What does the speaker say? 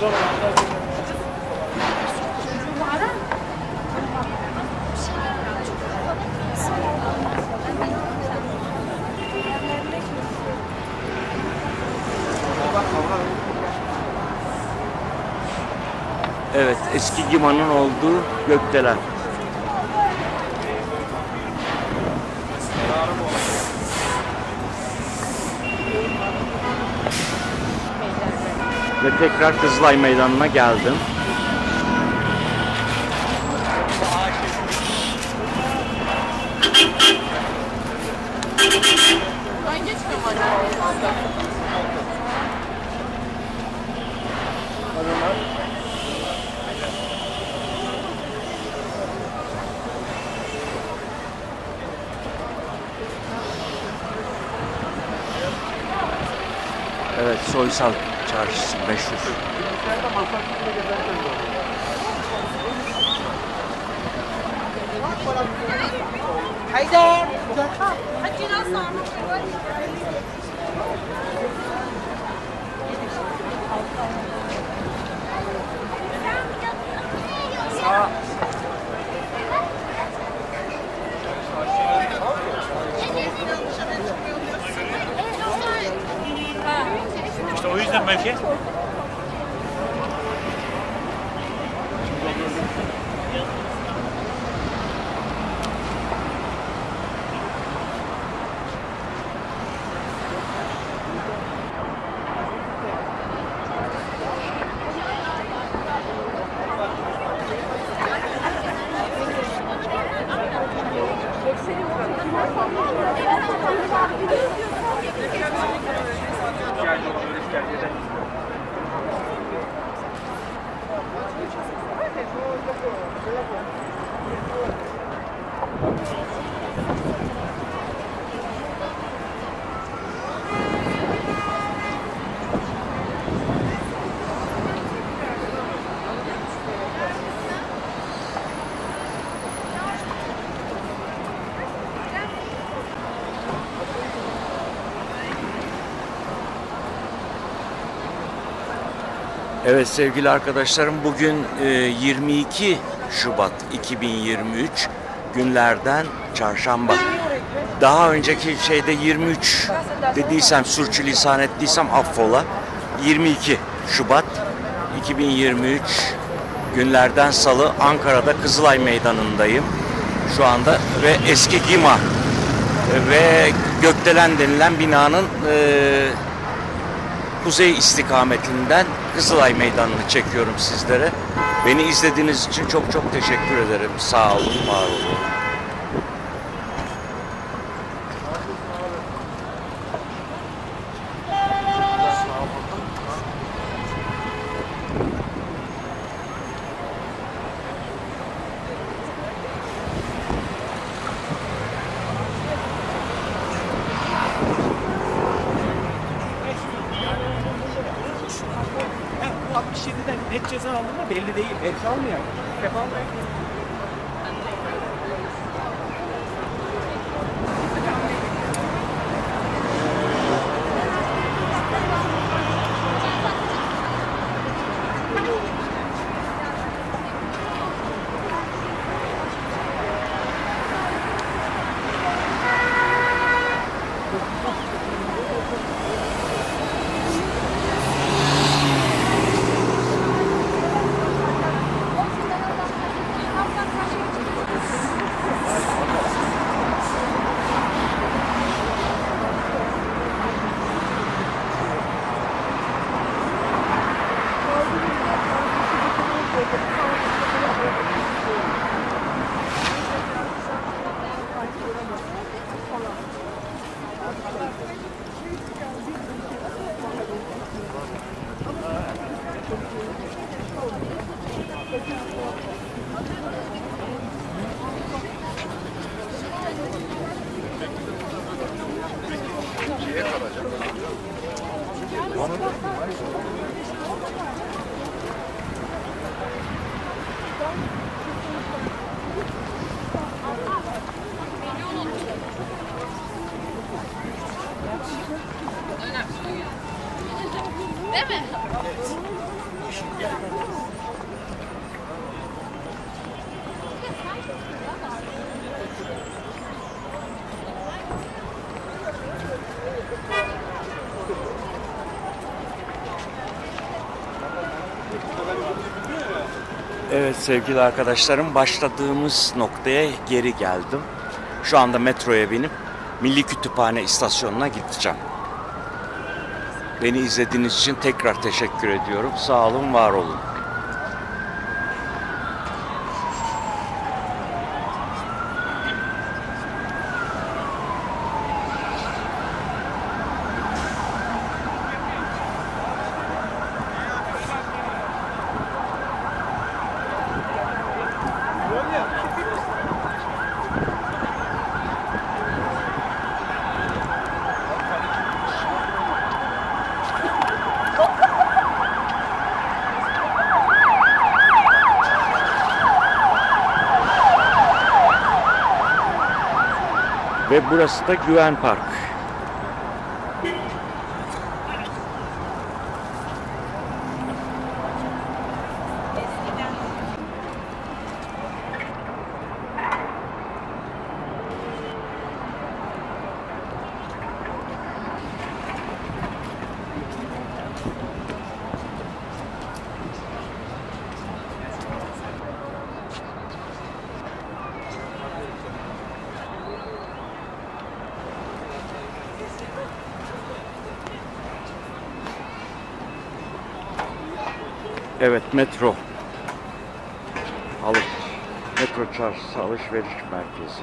Evet, eski Gima'nın olduğu gökdelen. Ve tekrar Kızılay Meydanı'na geldim. Evet, Soysal Çarşısı meşhur. Haydar! İşte o yüzden belki. Evet sevgili arkadaşlarım, bugün 22 Şubat 2023 günlerden çarşamba. Daha önceki şeyde 23 dediysem, sürçülisan ettiysem affola. 22 Şubat 2023 günlerden salı, Ankara'da Kızılay Meydanı'ndayım şu anda ve eski Gima ve gökdelen denilen binanın kuzey istikametinden Kızılay Meydanı'nı çekiyorum sizlere. Beni izlediğiniz için çok çok teşekkür ederim. Sağ olun, var olun. Net ceza aldı mı belli değil. Belki almıyor. Değil mi? Evet sevgili arkadaşlarım, başladığımız noktaya geri geldim. Şu anda metroya binip Milli Kütüphane istasyonuna gideceğim. Beni izlediğiniz için tekrar teşekkür ediyorum. Sağ olun, var olun. Ve burası da Güven Park. Evet, metro. Metro çarşısı alışveriş merkezi.